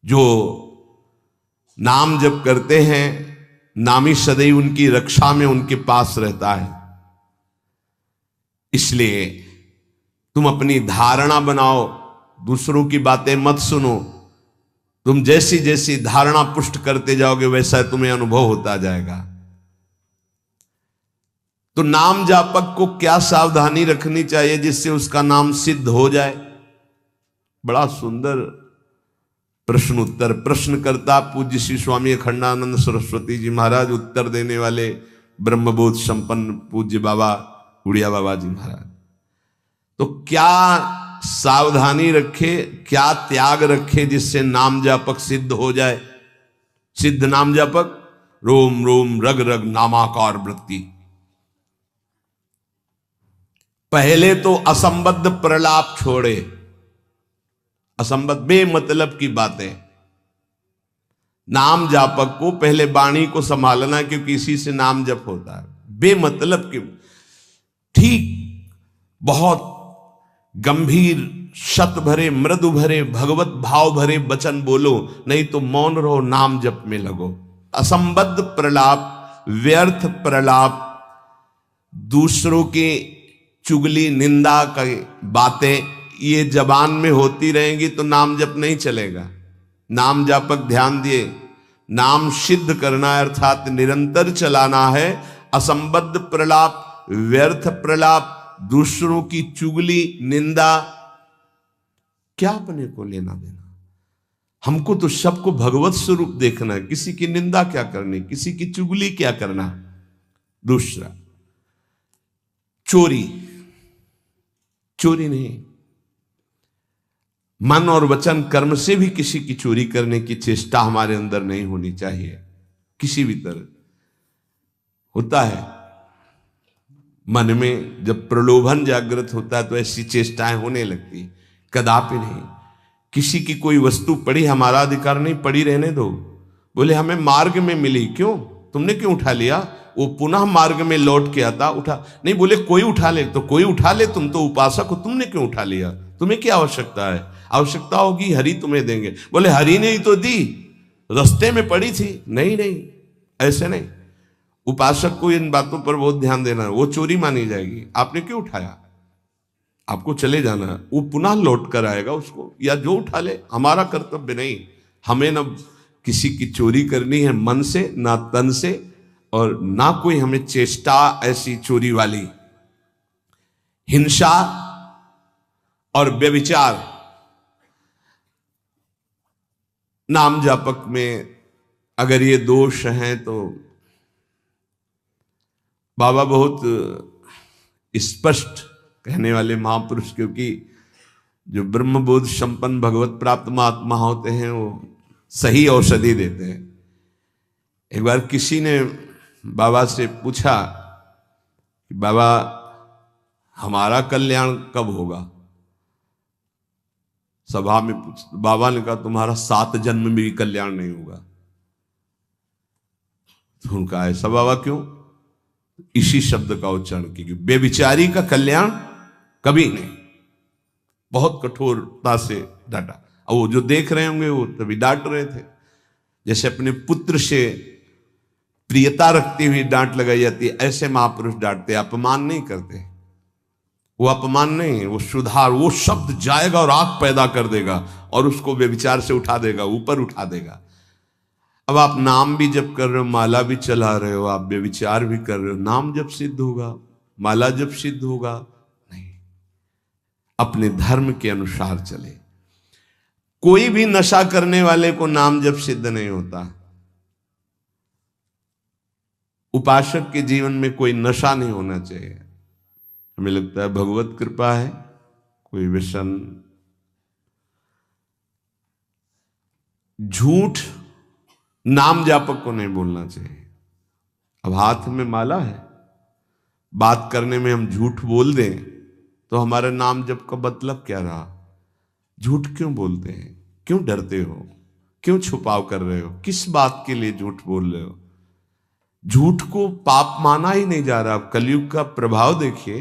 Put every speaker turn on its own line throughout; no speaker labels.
जो नाम जप करते हैं, नामी सदैव उनकी रक्षा में उनके पास रहता है। इसलिए तुम अपनी धारणा बनाओ, दूसरों की बातें मत सुनो। तुम जैसी जैसी धारणा पुष्ट करते जाओगे वैसा तुम्हें अनुभव होता जाएगा। तो नाम जापक को क्या सावधानी रखनी चाहिए जिससे उसका नाम सिद्ध हो जाए? बड़ा सुंदर प्रश्न उत्तर प्रश्न करता पूज्य श्री स्वामी अखंडानंद सरस्वती जी महाराज, उत्तर देने वाले ब्रह्मबोध संपन्न पूज्य बाबा उड़िया बाबा जी महाराज। तो क्या सावधानी रखे, क्या त्याग रखे जिससे नाम जापक सिद्ध हो जाए? सिद्ध नाम जापक रोम रोम रग रग नामाकार वृत्ति। पहले तो असंबद्ध प्रलाप छोड़े, असंबद्ध बेमतलब की बातें। नाम जापक को पहले वाणी को संभालना, क्योंकि इसी से नाम जप होता है। बेमतलब की, ठीक बहुत गंभीर शत भरे मृदु भरे भगवत भाव भरे वचन बोलो, नहीं तो मौन रहो, नाम जप में लगो। असंबद्ध प्रलाप, व्यर्थ प्रलाप, दूसरों के चुगली निंदा की बातें ये जबान में होती रहेंगी तो नाम जप नहीं चलेगा। नाम जापक ध्यान दिए, नाम सिद्ध करना है अर्थात निरंतर चलाना है। असंबद्ध प्रलाप, व्यर्थ प्रलाप, दूसरों की चुगली निंदा, क्या अपने को लेना देना? हमको तो सबको भगवत स्वरूप देखना है। किसी की निंदा क्या करनी, किसी की चुगली क्या करना। दूसरा, चोरी, चोरी नहीं, मन और वचन कर्म से भी किसी की चोरी करने की चेष्टा हमारे अंदर नहीं होनी चाहिए। किसी भी तरह होता है मन में जब प्रलोभन जागृत होता है तो ऐसी चेष्टाएं होने लगती, कदापि नहीं। किसी की कोई वस्तु पड़ी, हमारा अधिकार नहीं, पड़ी रहने दो। बोले हमें मार्ग में मिली, क्यों, तुमने क्यों उठा लिया? वो पुनः मार्ग में लौट के आता, उठा नहीं। बोले कोई उठा ले, तो कोई उठा ले, तुम तो उपासक हो, तुमने क्यों उठा लिया? तुम्हें क्या आवश्यकता है? आवश्यकता होगी हरि तुम्हें देंगे। बोले हरि ने ही तो दी, रास्ते में पड़ी थी। नहीं नहीं, ऐसे नहीं। उपासक को इन बातों पर बहुत ध्यान देना है, वो चोरी मानी जाएगी। आपने क्यों उठाया? आपको चले जाना है, वो पुनः लौट कर आएगा उसको, या जो उठा ले। हमारा कर्तव्य नहीं, हमें न किसी की चोरी करनी है मन से, ना तन से, और ना कोई हमें चेष्टा ऐसी चोरी वाली। हिंसा और व्यभिचार नाम जापक में अगर ये दोष हैं तो बाबा बहुत स्पष्ट कहने वाले महापुरुष, क्योंकि जो ब्रह्मबोध संपन्न भगवत प्राप्त महात्मा होते हैं वो सही औषधि देते हैं। एक बार किसी ने बाबा से पूछा कि बाबा हमारा कल्याण कब होगा? सभा में पूछ, बाबा ने कहा तुम्हारा 7 जन्म में भी कल्याण नहीं होगा। तो उनका ऐसा बाबा क्यों? इसी शब्द का उच्चारण कीजिए, बेविचारी का कल्याण कभी नहीं। बहुत कठोरता से डांटा, और वो जो देख रहे होंगे वो तभी डांट रहे थे। जैसे अपने पुत्र से प्रियता रखती हुई डांट लगाई जाती है, ऐसे महापुरुष डांटते, अपमान नहीं करते। वो अपमान नहीं, वो सुधार, वो शब्द जाएगा और आग पैदा कर देगा और उसको व्यभिचार से उठा देगा, ऊपर उठा देगा। अब आप नाम भी जप कर रहे हो, माला भी चला रहे हो, आप व्यभिचार भी कर रहे हो, नाम जब सिद्ध होगा, माला जब सिद्ध होगा? नहीं। अपने धर्म के अनुसार चले। कोई भी नशा करने वाले को नाम जब सिद्ध नहीं होता। उपासक के जीवन में कोई नशा नहीं होना चाहिए। हमें लगता है भगवत कृपा है, कोई व्यसन, झूठ नाम जापक को नहीं बोलना चाहिए। अब हाथ में माला है, बात करने में हम झूठ बोल दें तो हमारे नाम जप का मतलब क्या रहा? झूठ क्यों बोलते हैं? क्यों डरते हो? क्यों छुपाव कर रहे हो? किस बात के लिए झूठ बोल रहे हो? झूठ को पाप माना ही नहीं जा रहा। कलयुग का प्रभाव देखिए,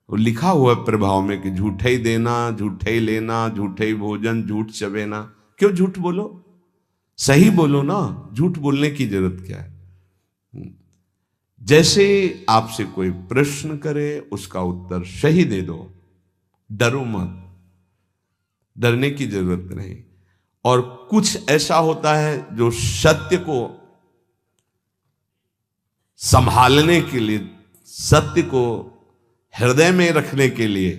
वो लिखा हुआ है प्रभाव में कि झूठे ही देना, झूठे ही लेना, झूठे ही भोजन, झूठ चबेना। क्यों झूठ बोलो, सही बोलो ना, झूठ बोलने की जरूरत क्या है। जैसे आपसे कोई प्रश्न करे उसका उत्तर सही दे दो, डरो मत, डरने की जरूरत नहीं। और कुछ ऐसा होता है जो सत्य को संभालने के लिए, सत्य को हृदय में रखने के लिए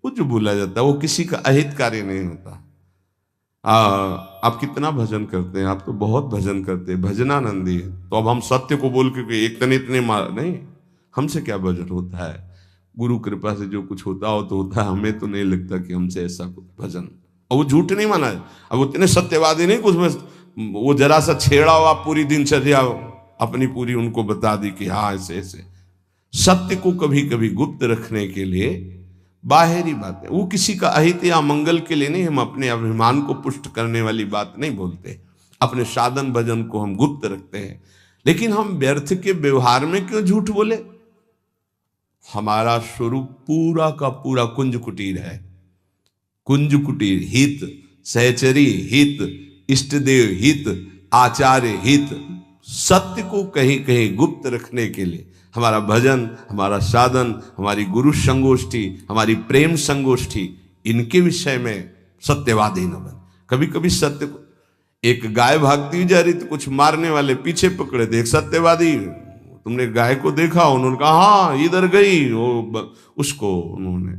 वो जो बोला जाता है वो किसी का अहितकारी नहीं होता। आप कितना भजन करते हैं, आप तो बहुत भजन करते हैं, भजनानंदी है, तो अब हम सत्य को बोल के एक तने इतने मार नहीं, हमसे क्या भजन होता है। गुरु कृपा से जो कुछ होता हो तो होता है, हमें तो नहीं लगता कि हमसे ऐसा कुछ भजन। और वो झूठ नहीं माना है, अब उतने सत्यवादी नहीं कुछ में, वो जरा सा छेड़ा हो आप पूरी दिनचर्या अपनी पूरी उनको बता दी कि हाँ ऐसे ऐसे। सत्य को कभी कभी गुप्त रखने के लिए बाहरी बातें, वो किसी का अहित या मंगल के लिए नहीं, हम अपने अभिमान को पुष्ट करने वाली बात नहीं बोलते, अपने साधन भजन को हम गुप्त रखते हैं। लेकिन हम व्यर्थ के व्यवहार में क्यों झूठ बोले। हमारा स्वरूप पूरा का पूरा कुंज कुटीर है, कुंज कुटीर हित, सहचरी हित, इष्टदेव हित, आचार्य हित। सत्य को कहीं कहीं गुप्त रखने के लिए हमारा भजन, हमारा साधन, हमारी गुरु संगोष्ठी, हमारी प्रेम संगोष्ठी, इनके विषय में सत्यवादी न बन। कभी कभी सत्य को, एक गाय भागती हुई जा रही तो कुछ मारने वाले पीछे पकड़े थे, एक सत्यवादी, तुमने गाय को देखा, उन्होंने कहा हाँ इधर गई, उसको उन्होंने,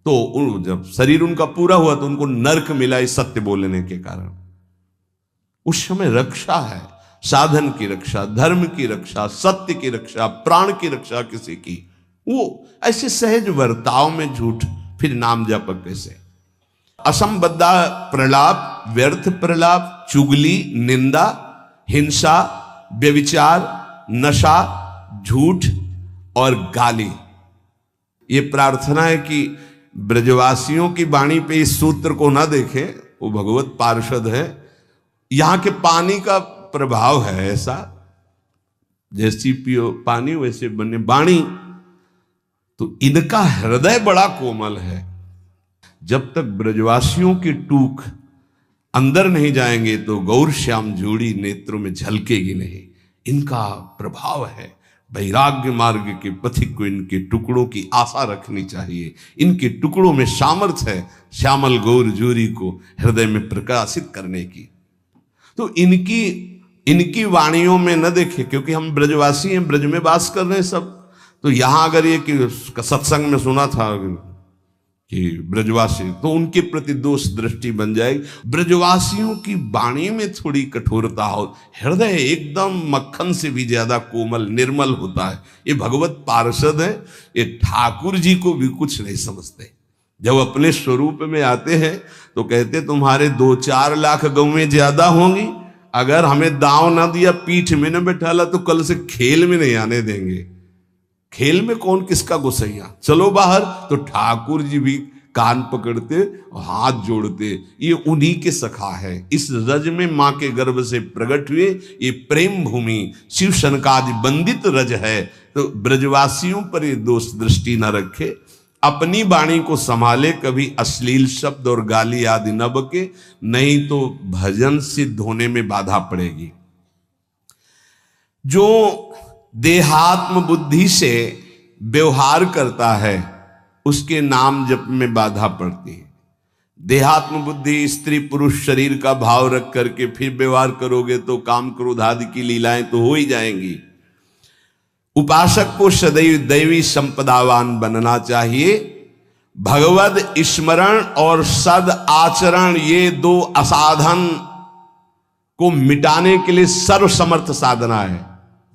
तो जब शरीर उनका पूरा हुआ तो उनको नर्क मिला इस सत्य बोलने के कारण। उस समय रक्षा है, साधन की रक्षा, धर्म की रक्षा, सत्य की रक्षा, प्राण की रक्षा किसी की, वो ऐसे सहज वर्ताव में झूठ, फिर नाम जप कैसे। असंबद्धा प्रलाप, व्यर्थ प्रलाप, चुगली, निंदा, हिंसा, व्यभिचार, नशा, झूठ और गाली। ये प्रार्थना है कि ब्रजवासियों की वाणी पे इस सूत्र को ना देखें, वो भगवत पार्षद है। यहां के पानी का प्रभाव है ऐसा, जैसी पियो पानी वैसे बने वाणी, तो इनका हृदय बड़ा कोमल है। जब तक ब्रजवासियों की टूक अंदर नहीं जाएंगे तो गौर श्याम जोड़ी नेत्रों में झलकेगी नहीं। इनका प्रभाव है, वैराग्य मार्ग के पथिक को इनके टुकड़ों की आशा रखनी चाहिए। इनके टुकड़ों में सामर्थ्य है श्यामल गौर जोरी को हृदय में प्रकाशित करने की। तो इनकी वाणियों में न देखे, क्योंकि हम ब्रजवासी हैं, ब्रज में वास कर रहे हैं सब। तो यहां अगर ये कि सत्संग में सुना था कि ब्रजवासी, तो उनके प्रति दोष दृष्टि बन जाएगी। ब्रजवासियों की वाणी में थोड़ी कठोरता हो, हृदय एकदम मक्खन से भी ज्यादा कोमल निर्मल होता है। ये भगवत पार्षद है, ये ठाकुर जी को भी कुछ नहीं समझते। जब अपने स्वरूप में आते हैं तो कहते तुम्हारे 2-4 लाख गौवें ज्यादा होंगी, अगर हमें दांव ना दिया, पीठ में न बैठाला, तो कल से खेल में नहीं आने देंगे। खेल में कौन किसका गुस्सैया, चलो बाहर। तो ठाकुर जी भी कान पकड़ते और हाथ जोड़ते, ये उन्हीं के सखा है। इस रज में मां के गर्भ से प्रकट हुए ये प्रेम भूमि शिव सनकादि बंदित रज है। तो ब्रजवासियों पर ये दोष दृष्टि न रखे, अपनी वाणी को संभाले, कभी अश्लील शब्द और गाली आदि न बके, नहीं तो भजन सिद्ध होने में बाधा पड़ेगी। जो देहात्म बुद्धि से व्यवहार करता है उसके नाम जप में बाधा पड़ती है। देहात्म बुद्धि, स्त्री पुरुष शरीर का भाव रख करके फिर व्यवहार करोगे तो काम क्रोध आदि की लीलाएं तो हो ही जाएंगी। उपासक को सदैव दैवी संपदावान बनना चाहिए। भगवद स्मरण और सद आचरण, ये 2 असाधन को मिटाने के लिए सर्वसमर्थ साधना है।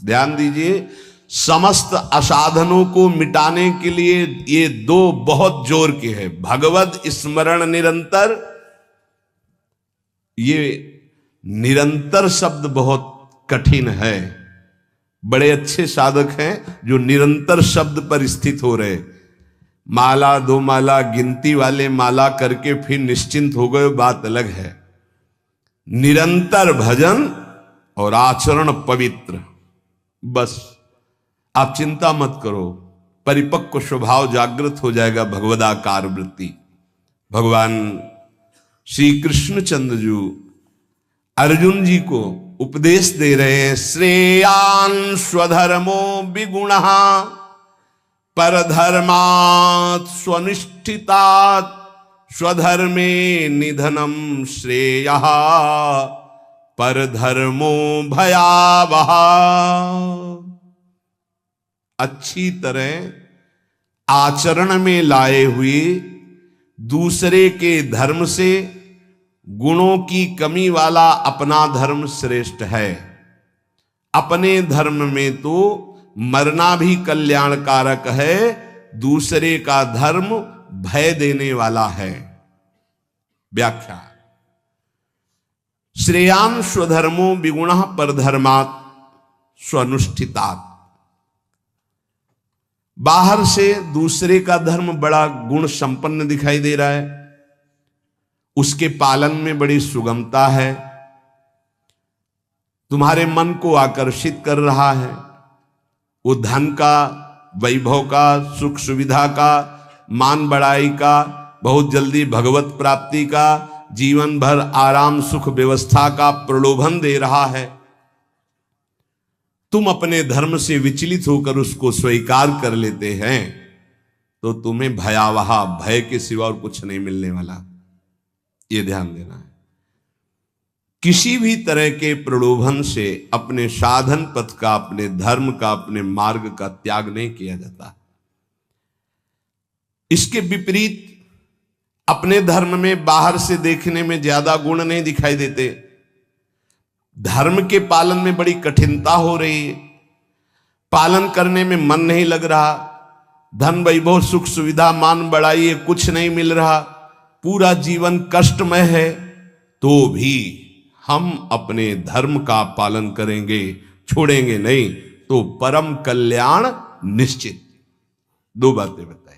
ध्यान दीजिए, समस्त असाधनों को मिटाने के लिए ये 2 बहुत जोर के हैं। भगवत स्मरण निरंतर, ये निरंतर शब्द बहुत कठिन है। बड़े अच्छे साधक हैं जो निरंतर शब्द पर स्थित हो रहे। माला 2 माला गिनती वाले माला करके फिर निश्चिंत हो गए, बात अलग है। निरंतर भजन और आचरण पवित्र, बस आप चिंता मत करो, परिपक्व स्वभाव जागृत हो जाएगा, भगवदाकार वृत्ति। भगवान श्री कृष्णचंद्र जी अर्जुन जी को उपदेश दे रहे हैं, श्रेयान स्वधर्मो विगुणः परधर्मात् स्वनिष्ठितात् स्वधर्मे निधनम श्रेयः परधर्मो भयावह। अच्छी तरह आचरण में लाए हुए दूसरे के धर्म से गुणों की कमी वाला अपना धर्म श्रेष्ठ है। अपने धर्म में तो मरना भी कल्याणकारक है, दूसरे का धर्म भय देने वाला है। व्याख्या, श्रेयान स्वधर्मो विगुणः परधर्मात् स्वनुष्ठितात्। बाहर से दूसरे का धर्म बड़ा गुण संपन्न दिखाई दे रहा है, उसके पालन में बड़ी सुगमता है, तुम्हारे मन को आकर्षित कर रहा है। वो धन का, वैभव का, सुख सुविधा का, मान बढ़ाई का, बहुत जल्दी भगवत प्राप्ति का, जीवन भर आराम सुख व्यवस्था का प्रलोभन दे रहा है। तुम अपने धर्म से विचलित होकर उसको स्वीकार कर लेते हैं तो तुम्हें भयावह, भय के सिवा और कुछ नहीं मिलने वाला। ये ध्यान देना है। किसी भी तरह के प्रलोभन से अपने साधन पथ का, अपने धर्म का, अपने मार्ग का त्याग नहीं किया जाता। इसके विपरीत अपने धर्म में बाहर से देखने में ज्यादा गुण नहीं दिखाई देते, धर्म के पालन में बड़ी कठिनता हो रही है, पालन करने में मन नहीं लग रहा, धन वैभव सुख सुविधा मान बढ़ाई है, कुछ नहीं मिल रहा, पूरा जीवन कष्टमय है, तो भी हम अपने धर्म का पालन करेंगे, छोड़ेंगे नहीं, तो परम कल्याण निश्चित। दो बातें बताई।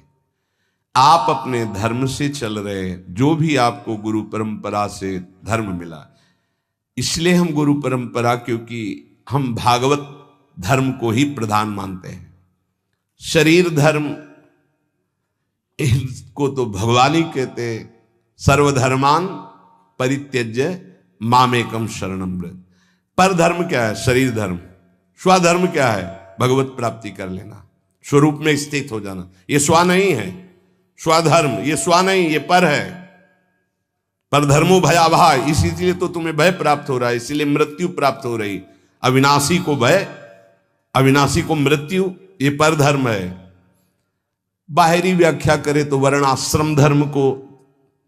आप अपने धर्म से चल रहे हैं, जो भी आपको गुरु परंपरा से धर्म मिला, इसलिए हम गुरु परंपरा, क्योंकि हम भागवत धर्म को ही प्रधान मानते हैं। शरीर धर्म इसको तो भगवान ही कहते हैं, सर्वधर्मान परित्यज्य मामेकम शरणम व्रज। पर धर्म क्या है? शरीर धर्म। स्वधर्म क्या है? भगवत प्राप्ति कर लेना, स्वरूप में स्थित हो जाना। ये स्व नहीं है, स्वधर्म ये स्व नहीं, ये पर है। पर धर्मो भयावह, इसीलिए तो तुम्हें भय प्राप्त हो रहा है, इसीलिए मृत्यु प्राप्त हो रही। अविनाशी को भय, अविनाशी को मृत्यु, ये पर धर्म है। बाहरी व्याख्या करें तो वर्णाश्रम धर्म को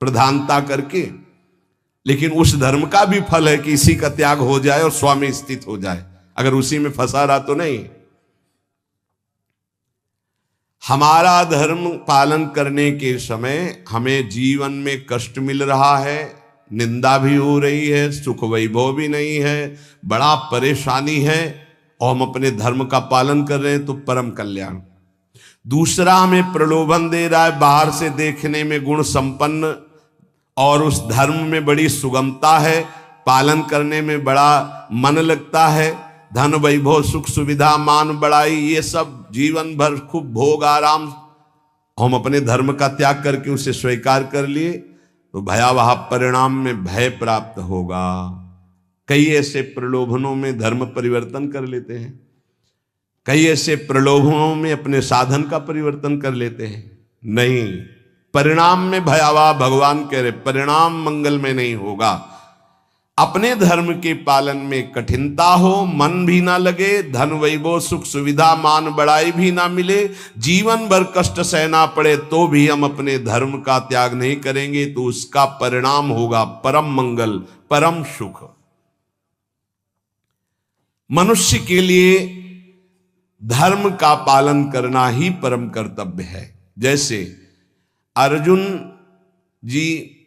प्रधानता करके, लेकिन उस धर्म का भी फल है कि इसी का त्याग हो जाए और स्व में स्थित हो जाए। अगर उसी में फंसा रहा तो नहीं। हमारा धर्म पालन करने के समय हमें जीवन में कष्ट मिल रहा है, निंदा भी हो रही है, सुख वैभव भी नहीं है, बड़ा परेशानी है, और हम अपने धर्म का पालन कर रहे हैं तो परम कल्याण। दूसरा हमें प्रलोभन दे रहा है, बाहर से देखने में गुण संपन्न और उस धर्म में बड़ी सुगमता है, पालन करने में बड़ा मन लगता है, धन वैभव सुख सुविधा मान बढ़ाई, ये सब जीवन भर खूब भोग आराम, हम अपने धर्म का त्याग करके उसे स्वीकार कर लिए तो भयावह परिणाम में भय प्राप्त होगा। कई ऐसे प्रलोभनों में धर्म परिवर्तन कर लेते हैं, कई ऐसे प्रलोभनों में अपने साधन का परिवर्तन कर लेते हैं। नहीं, परिणाम में भयावह, भगवान कह रहे परिणाम मंगल में नहीं होगा। अपने धर्म के पालन में कठिनता हो, मन भी ना लगे, धन वैभव सुख सुविधा मान बढ़ाई भी ना मिले, जीवन भर कष्ट सहना पड़े, तो भी हम अपने धर्म का त्याग नहीं करेंगे, तो उसका परिणाम होगा परम मंगल, परम सुख। मनुष्य के लिए धर्म का पालन करना ही परम कर्तव्य है। जैसे अर्जुन जी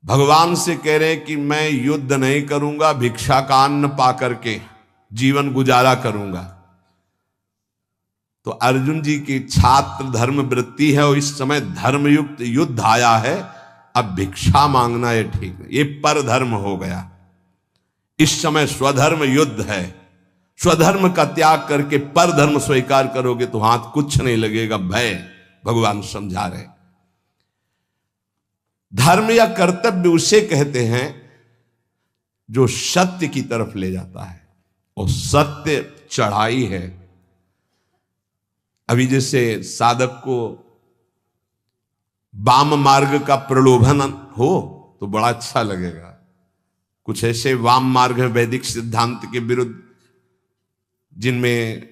भगवान से कह रहे हैं कि मैं युद्ध नहीं करूंगा, भिक्षा का अन्न पा करके जीवन गुजारा करूंगा। तो अर्जुन जी की छात्र धर्म वृत्ति है और इस समय धर्मयुक्त युद्ध आया है, अब भिक्षा मांगना ये ठीक नहीं, ये पर धर्म हो गया। इस समय स्वधर्म युद्ध है, स्वधर्म का त्याग करके पर धर्म स्वीकार करोगे तो हाथ कुछ नहीं लगेगा, भय। भगवान समझा रहे धर्म या कर्तव्य उसे कहते हैं जो सत्य की तरफ ले जाता है, और सत्य चढ़ाई है। अभी जैसे साधक को वाम मार्ग का प्रलोभन हो तो बड़ा अच्छा लगेगा। कुछ ऐसे वाम मार्ग है वैदिक सिद्धांत के विरुद्ध, जिनमें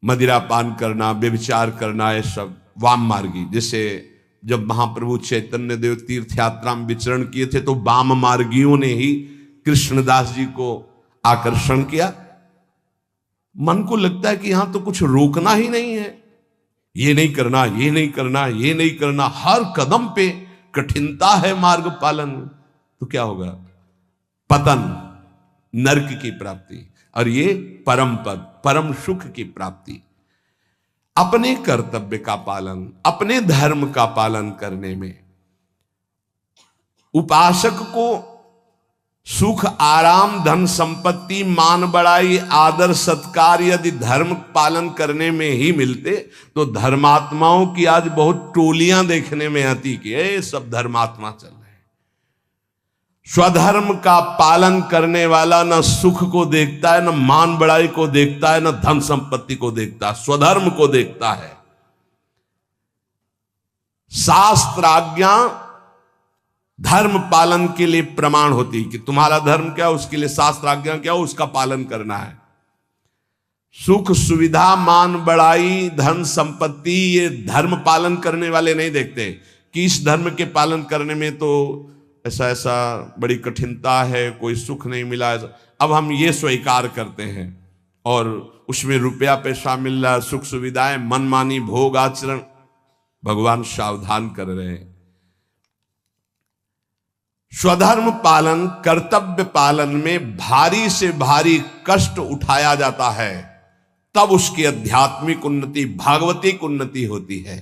मदिरा पान करना, व्यभिचार करना, ये सब वाम मार्गी। जैसे जब महाप्रभु चैतन्य देव तीर्थ यात्रा में विचरण किए थे तो वाम मार्गियों ने ही कृष्णदास जी को आकर्षण किया। मन को लगता है कि यहां तो कुछ रोकना ही नहीं है, ये नहीं करना, ये नहीं करना, ये नहीं करना, हर कदम पे कठिनता है मार्ग पालन। तो क्या होगा? पतन, नरक की प्राप्ति, और ये परम पद, परम सुख की प्राप्ति। अपने कर्तव्य का पालन, अपने धर्म का पालन करने में उपासक को सुख, आराम, धन संपत्ति, मान बढ़ाई, आदर सत्कार यदि धर्म पालन करने में ही मिलते तो धर्मात्माओं की आज बहुत टोलियां देखने में आती कि ये सब धर्मात्मा चल रहे हैं। स्वधर्म का पालन करने वाला न सुख को देखता है, न मान बढ़ाई को देखता है, न धन संपत्ति को देखता है, स्वधर्म को देखता है। शास्त्र आज्ञा धर्म पालन के लिए प्रमाण होती है कि तुम्हारा धर्म क्या, उसके लिए शास्त्र आज्ञा क्या, उसका पालन करना है। सुख सुविधा, मान बढ़ाई, धन संपत्ति, ये धर्म पालन करने वाले नहीं देखते कि इस धर्म के पालन करने में तो ऐसा ऐसा बड़ी कठिनता है, कोई सुख नहीं मिला। अब हम ये स्वीकार करते हैं और उसमें रुपया पैसा मिल रहा है, सुख सुविधाएं, मनमानी भोग आचरण। भगवान सावधान कर रहे हैं। स्वधर्म पालन, कर्तव्य पालन में भारी से भारी कष्ट उठाया जाता है, तब उसकी आध्यात्मिक उन्नति, भागवतिक उन्नति होती है।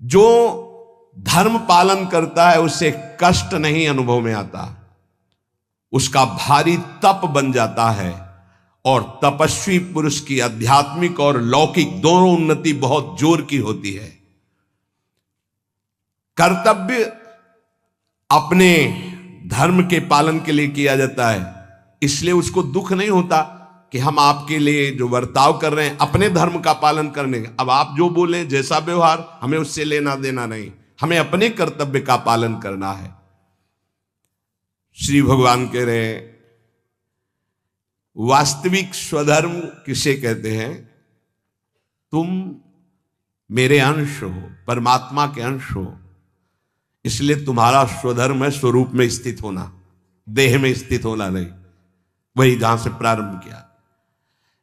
जो धर्म पालन करता है उसे कष्ट नहीं अनुभव में आता, उसका भारी तप बन जाता है। और तपस्वी पुरुष की आध्यात्मिक और लौकिक दोनों उन्नति बहुत जोर की होती है। कर्तव्य अपने धर्म के पालन के लिए किया जाता है, इसलिए उसको दुख नहीं होता कि हम आपके लिए जो बर्ताव कर रहे हैं अपने धर्म का पालन करने का, अब आप जो बोले, जैसा व्यवहार, हमें उससे लेना देना नहीं, हमें अपने कर्तव्य का पालन करना है। श्री भगवान कह रहे हैं, वास्तविक स्वधर्म किसे कहते हैं? तुम मेरे अंश हो, परमात्मा के अंश हो, इसलिए तुम्हारा स्वधर्म है स्वरूप में स्थित होना, देह में स्थित होना नहीं। वही जहां से प्रारंभ किया।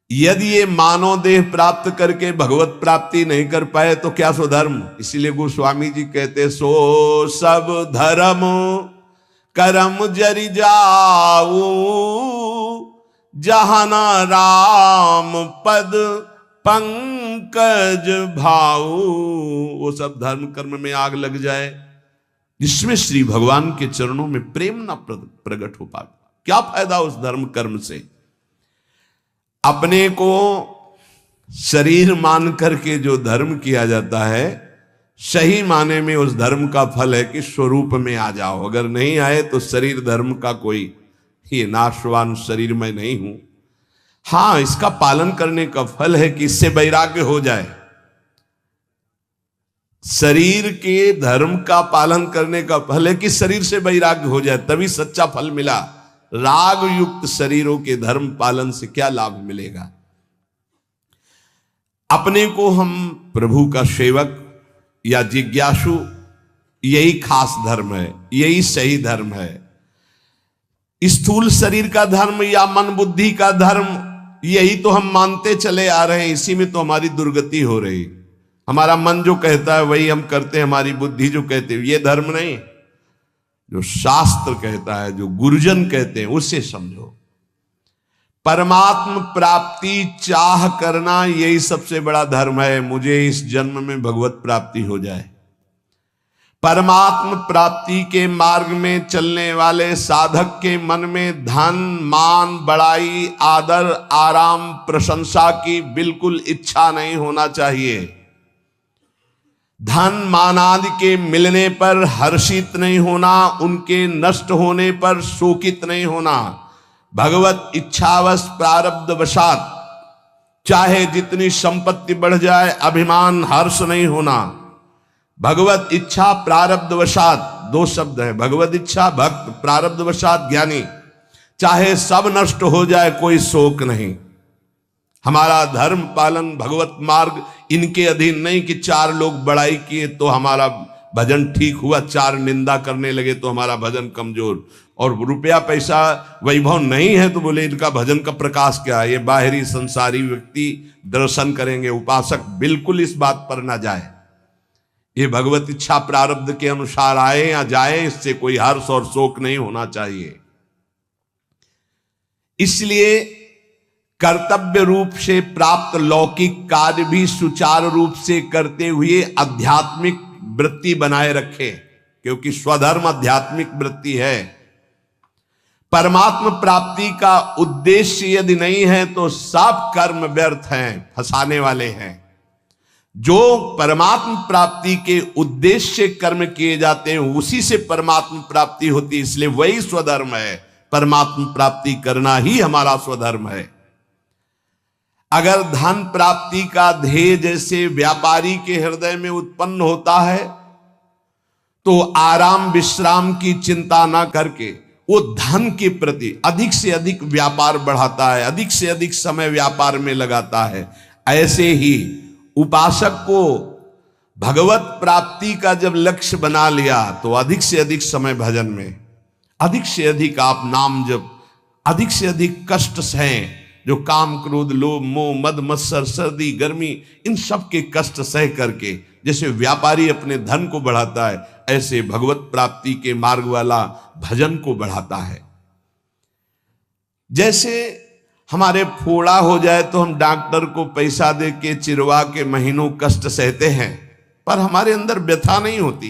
यदि ये मानव देह प्राप्त करके भगवत प्राप्ति नहीं कर पाए तो क्या स्वधर्म? इसीलिए गोस्वामी जी कहते, सो सब धर्म करम जरि जाऊ, जहाना राम पद पंकज भाऊ। वो सब धर्म कर्म में आग लग जाए जिसमें श्री भगवान के चरणों में प्रेम ना प्रकट हो पाए, क्या फायदा उस धर्म कर्म से? अपने को शरीर मान करके जो धर्म किया जाता है, सही माने में उस धर्म का फल है कि स्वरूप में आ जाओ। अगर नहीं आए तो शरीर धर्म का कोई ये नाशवान शरीर में नहीं हूं। हां, इसका पालन करने का फल है कि इससे वैराग्य हो जाए। शरीर के धर्म का पालन करने का फल है कि शरीर से वैराग्य हो जाए, तभी सच्चा फल मिला। राग युक्त शरीरों के धर्म पालन से क्या लाभ मिलेगा? अपने को हम प्रभु का सेवक या जिज्ञासु, यही खास धर्म है, यही सही धर्म है। स्थूल शरीर का धर्म या मन बुद्धि का धर्म, यही तो हम मानते चले आ रहे हैं, इसी में तो हमारी दुर्गति हो रही। हमारा मन जो कहता है वही हम करते हैं, हमारी बुद्धि जो कहते हैं, ये धर्म नहीं। जो शास्त्र कहता है, जो गुरुजन कहते हैं, उसे समझो। परमात्म प्राप्ति चाह करना, यही सबसे बड़ा धर्म है। मुझे इस जन्म में भगवत प्राप्ति हो जाए। परमात्म प्राप्ति के मार्ग में चलने वाले साधक के मन में धन, मान, बड़ाई, आदर, आराम, प्रशंसा की बिल्कुल इच्छा नहीं होना चाहिए। धन मान आदि के मिलने पर हर्षित नहीं होना, उनके नष्ट होने पर शोकित नहीं होना। भगवत इच्छावश प्रारब्ध वशात चाहे जितनी संपत्ति बढ़ जाए अभिमान हर्ष नहीं होना। भगवत इच्छा प्रारब्ध वशात, दो शब्द है, भगवत इच्छा भक्त, प्रारब्ध वशात ज्ञानी। चाहे सब नष्ट हो जाए कोई शोक नहीं। हमारा धर्म पालन भगवत मार्ग इनके अधीन नहीं कि चार लोग बड़ाई किए तो हमारा भजन ठीक हुआ, चार निंदा करने लगे तो हमारा भजन कमजोर, और रुपया पैसा वैभव नहीं है तो बोले इनका भजन का प्रकाश क्या है। ये बाहरी संसारी व्यक्ति दर्शन करेंगे, उपासक बिल्कुल इस बात पर ना जाए। ये भगवत इच्छा प्रारब्ध के अनुसार आए या जाए, इससे कोई हर्ष और शोक नहीं होना चाहिए। इसलिए कर्तव्य रूप से प्राप्त लौकिक कार्य भी सुचारू रूप से करते हुए आध्यात्मिक वृत्ति बनाए रखे, क्योंकि स्वधर्म आध्यात्मिक वृत्ति है। परमात्मा प्राप्ति का उद्देश्य यदि नहीं है तो सब कर्म व्यर्थ हैं, फंसाने वाले हैं। जो परमात्मा प्राप्ति के उद्देश्य से कर्म किए जाते हैं उसी से परमात्मा प्राप्ति होती है, इसलिए वही स्वधर्म है। परमात्मा प्राप्ति करना ही हमारा स्वधर्म है। अगर धन प्राप्ति का ध्येय जैसे व्यापारी के हृदय में उत्पन्न होता है तो आराम विश्राम की चिंता ना करके वो धन के प्रति अधिक से अधिक व्यापार बढ़ाता है, अधिक से अधिक समय व्यापार में लगाता है। ऐसे ही उपासक को भगवत प्राप्ति का जब लक्ष्य बना लिया तो अधिक से अधिक समय भजन में, अधिक से अधिक आप नाम जप, अधिक से अधिक कष्ट सहें, जो काम क्रोध लोभ मोह मद मत्सर सर्दी गर्मी इन सब के कष्ट सह करके जैसे व्यापारी अपने धन को बढ़ाता है, ऐसे भगवत प्राप्ति के मार्ग वाला भजन को बढ़ाता है। जैसे हमारे फोड़ा हो जाए तो हम डॉक्टर को पैसा दे के चिरवा के महीनों कष्ट सहते हैं, पर हमारे अंदर व्यथा नहीं होती,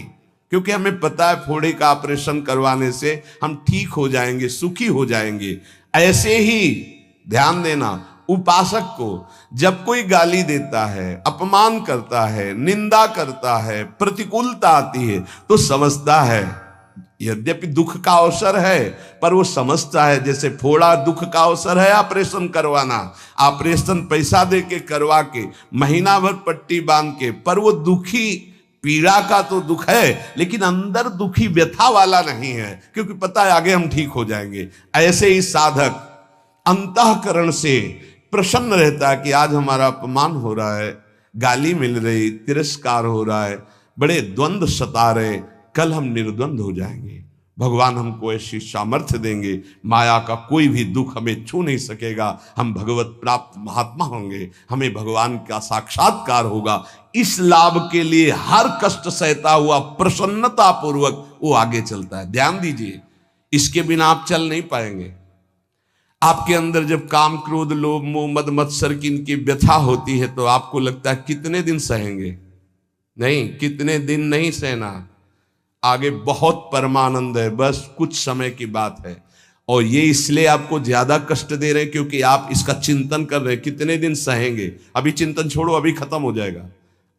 क्योंकि हमें पता है फोड़े का ऑपरेशन करवाने से हम ठीक हो जाएंगे, सुखी हो जाएंगे। ऐसे ही ध्यान देना, उपासक को जब कोई गाली देता है, अपमान करता है, निंदा करता है, प्रतिकूलता आती है तो समझता है, यद्यपि दुख का अवसर है पर वो समझता है जैसे फोड़ा दुख का अवसर है ऑपरेशन करवाना, ऑपरेशन पैसा दे के करवा के महीना भर पट्टी बांध के, पर वो दुखी पीड़ा का तो दुख है लेकिन अंदर दुखी व्यथा वाला नहीं है, क्योंकि पता है आगे हम ठीक हो जाएंगे। ऐसे ही साधक अंतःकरण से प्रसन्न रहता है कि आज हमारा अपमान हो रहा है, गाली मिल रही, तिरस्कार हो रहा है, बड़े द्वंद्व सता रहे, कल हम निर्द्वंद हो जाएंगे। भगवान हमको ऐसी सामर्थ्य देंगे, माया का कोई भी दुख हमें छू नहीं सकेगा, हम भगवत प्राप्त महात्मा होंगे, हमें भगवान का साक्षात्कार होगा। इस लाभ के लिए हर कष्ट सहता हुआ प्रसन्नता पूर्वक वो आगे चलता है। ध्यान दीजिए, इसके बिना आप चल नहीं पाएंगे। आपके अंदर जब काम क्रोध लोभ मोह मद मत्सर की इनकी व्यथा होती है तो आपको लगता है कितने दिन सहेंगे, नहीं, कितने दिन नहीं सहना, आगे बहुत परमानंद है, बस कुछ समय की बात है। और ये इसलिए आपको ज्यादा कष्ट दे रहे हैं क्योंकि आप इसका चिंतन कर रहे हैं, कितने दिन सहेंगे। अभी चिंतन छोड़ो, अभी खत्म हो जाएगा,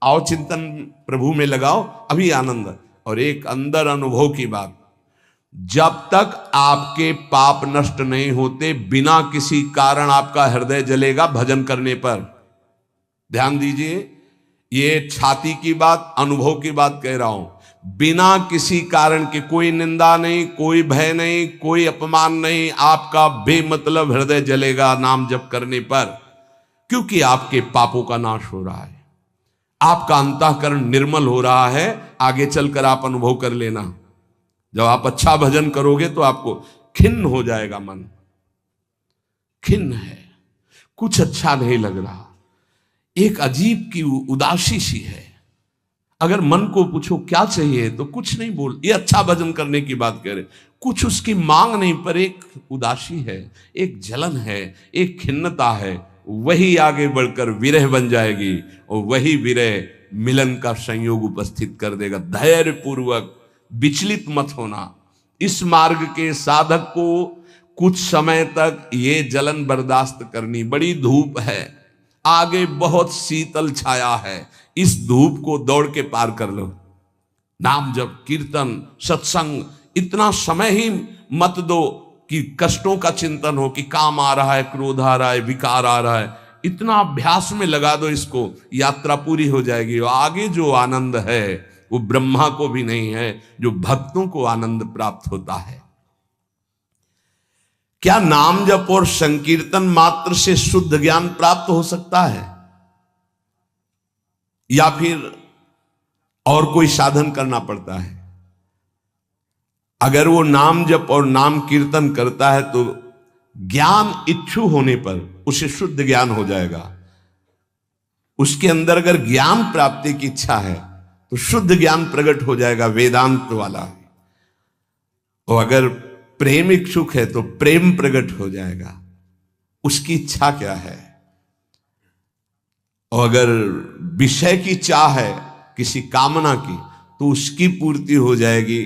आओ चिंतन प्रभु में लगाओ, अभी आनंद। और एक अंदर अनुभव की बात, जब तक आपके पाप नष्ट नहीं होते बिना किसी कारण आपका हृदय जलेगा भजन करने पर। ध्यान दीजिए, ये छाती की बात, अनुभव की बात कह रहा हूं। बिना किसी कारण के, कोई निंदा नहीं, कोई भय नहीं, कोई अपमान नहीं, आपका बेमतलब हृदय जलेगा नाम जप करने पर, क्योंकि आपके पापों का नाश हो रहा है, आपका अंतःकरण निर्मल हो रहा है। आगे चलकर आप अनुभव कर लेना, जब आप अच्छा भजन करोगे तो आपको खिन्न हो जाएगा मन, खिन्न है, कुछ अच्छा नहीं लग रहा, एक अजीब की उदासी सी है। अगर मन को पूछो क्या चाहिए तो कुछ नहीं बोल, ये अच्छा भजन करने की बात कह रहे, कुछ उसकी मांग नहीं, पर एक उदासी है, एक जलन है, एक खिन्नता है। वही आगे बढ़कर विरह बन जाएगी और वही विरह मिलन का संयोग उपस्थित कर देगा। धैर्य पूर्वक विचलित मत होना। इस मार्ग के साधक को कुछ समय तक ये जलन बर्दाश्त करनी, बड़ी धूप है, आगे बहुत शीतल छाया है, इस धूप को दौड़ के पार कर लो। नाम जप, कीर्तन, सत्संग, इतना समय ही मत दो कि कष्टों का चिंतन हो कि काम आ रहा है, क्रोध आ रहा है, विकार आ रहा है। इतना अभ्यास में लगा दो इसको, यात्रा पूरी हो जाएगी। और आगे जो आनंद है वो ब्रह्मा को भी नहीं है, जो भक्तों को आनंद प्राप्त होता है। क्या नाम जप और संकीर्तन मात्र से शुद्ध ज्ञान प्राप्त हो सकता है, या फिर और कोई साधन करना पड़ता है? अगर वो नाम जप और नाम कीर्तन करता है तो ज्ञान इच्छु होने पर उसे शुद्ध ज्ञान हो जाएगा। उसके अंदर अगर ज्ञान प्राप्ति की इच्छा है तो शुद्ध ज्ञान प्रकट हो जाएगा, वेदांत वाला। और अगर प्रेम इच्छुक है तो प्रेम प्रकट हो जाएगा, उसकी इच्छा क्या है। और अगर विषय की चाह है, किसी कामना की, तो उसकी पूर्ति हो जाएगी।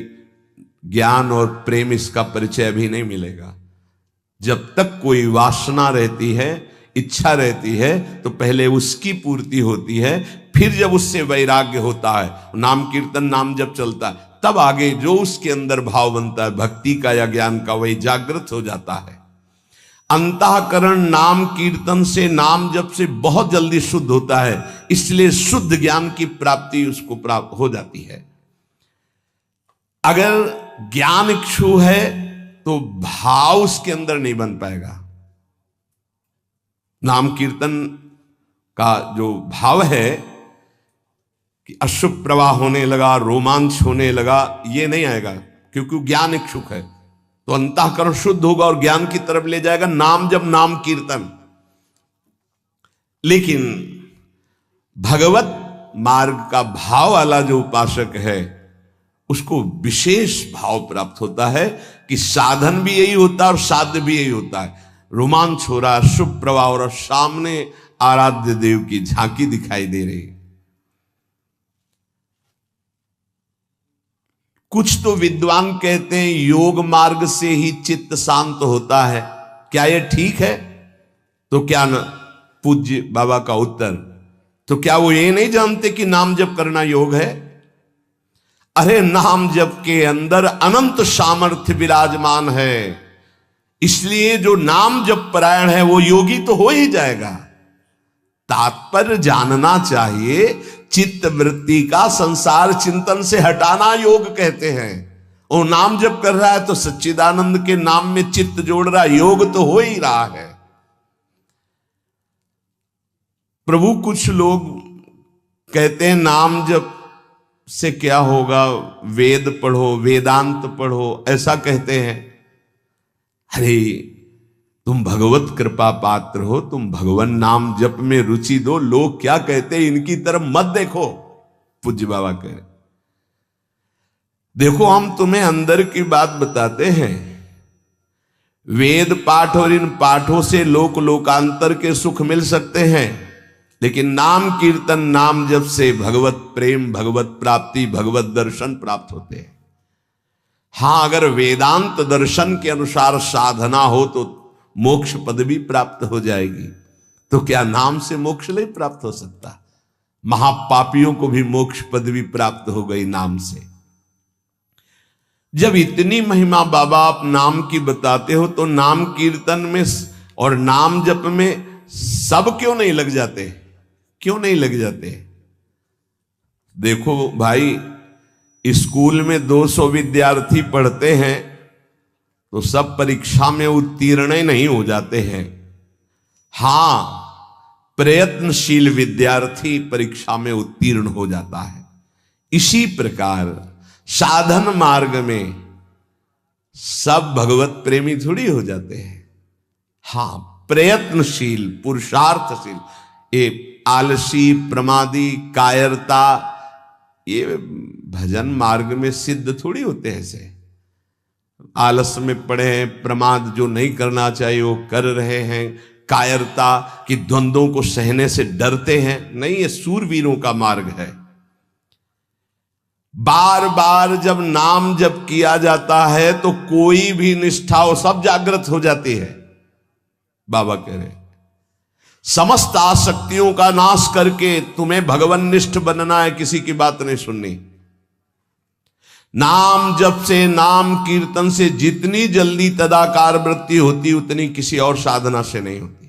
ज्ञान और प्रेम इसका परिचय भी नहीं मिलेगा। जब तक कोई वासना रहती है, इच्छा रहती है, तो पहले उसकी पूर्ति होती है, फिर जब उससे वैराग्य होता है, नाम कीर्तन नाम जब चलता है, तब आगे जो उसके अंदर भाव बनता है भक्ति का या ज्ञान का, वही जागृत हो जाता है। अंतःकरण नाम कीर्तन से, नाम जप से बहुत जल्दी शुद्ध होता है, इसलिए शुद्ध ज्ञान की प्राप्ति उसको प्राप्त हो जाती है। अगर ज्ञान इच्छु है तो भाव उसके अंदर नहीं बन पाएगा। नाम कीर्तन का जो भाव है कि अशुभ प्रवाह होने लगा, रोमांच होने लगा, ये नहीं आएगा, क्योंकि ज्ञान इच्छुक है। तो अंतःकरण शुद्ध होगा और ज्ञान की तरफ ले जाएगा नाम जब, नाम कीर्तन। लेकिन भगवत मार्ग का भाव वाला जो उपासक है, उसको विशेष भाव प्राप्त होता है कि साधन भी यही होता है और साध्य भी यही होता है। रोमांच हो रहा है, शुभ प्रवाह हो रहा, सामने आराध्य देव की झांकी दिखाई दे रही। कुछ तो विद्वान कहते हैं योग मार्ग से ही चित्त शांत होता है। क्या यह ठीक है? तो क्या न पूज्य बाबा का उत्तर, तो क्या वो ये नहीं जानते कि नाम जप करना योग है? अरे नाम जप के अंदर अनंत सामर्थ्य विराजमान है, इसलिए जो नाम जप परायण है वो योगी तो हो ही जाएगा। तात्पर्य जानना चाहिए, चित्त वृत्ति का संसार चिंतन से हटाना योग कहते हैं। और नाम जप कर रहा है तो सच्चिदानंद के नाम में चित्त जोड़ रहा है, योग तो हो ही रहा है। प्रभु कुछ लोग कहते हैं नाम जप से क्या होगा, वेद पढ़ो, वेदांत पढ़ो, ऐसा कहते हैं। अरे तुम भगवत कृपा पात्र हो, तुम भगवान नाम जप में रुचि दो। लोग क्या कहते हैं इनकी तरफ मत देखो। पूज्य बाबा कह रहे, देखो हम तुम्हें अंदर की बात बताते हैं। वेद पाठ और इन पाठों से लोक लोकांतर के सुख मिल सकते हैं, लेकिन नाम कीर्तन नाम जप से भगवत प्रेम, भगवत प्राप्ति, भगवत दर्शन प्राप्त होते हैं। हां, अगर वेदांत दर्शन के अनुसार साधना हो तो मोक्ष पदवी प्राप्त हो जाएगी। तो क्या नाम से मोक्ष नहीं प्राप्त हो सकता? महापापियों को भी मोक्ष पदवी प्राप्त हो गई नाम से। जब इतनी महिमा बाबा आप नाम की बताते हो, तो नाम कीर्तन में और नाम जप में सब क्यों नहीं लग जाते? क्यों नहीं लग जाते? देखो भाई, स्कूल में 200 विद्यार्थी पढ़ते हैं तो सब परीक्षा में उत्तीर्ण नहीं हो जाते हैं। हां, प्रयत्नशील विद्यार्थी परीक्षा में उत्तीर्ण हो जाता है। इसी प्रकार साधन मार्ग में सब भगवत प्रेमी थोड़ी हो जाते हैं। हां, प्रयत्नशील, पुरुषार्थशील, ये आलसी, प्रमादी, कायरता, ये भजन मार्ग में सिद्ध थोड़ी होते हैं। ऐसे आलस में पड़े हैं, प्रमाद जो नहीं करना चाहिए वो कर रहे हैं, कायरता की द्वंद्वों को सहने से डरते हैं। नहीं, ये सूरवीरों का मार्ग है। बार बार जब नाम जप किया जाता है तो कोई भी निष्ठा हो सब जागृत हो जाती है। बाबा कह रहे समस्त आसक्तियों का नाश करके तुम्हें भगवन्निष्ठ बनना है, किसी की बात नहीं सुननी। नाम जप से, नाम कीर्तन से जितनी जल्दी तदाकार वृत्ति होती उतनी किसी और साधना से नहीं होती।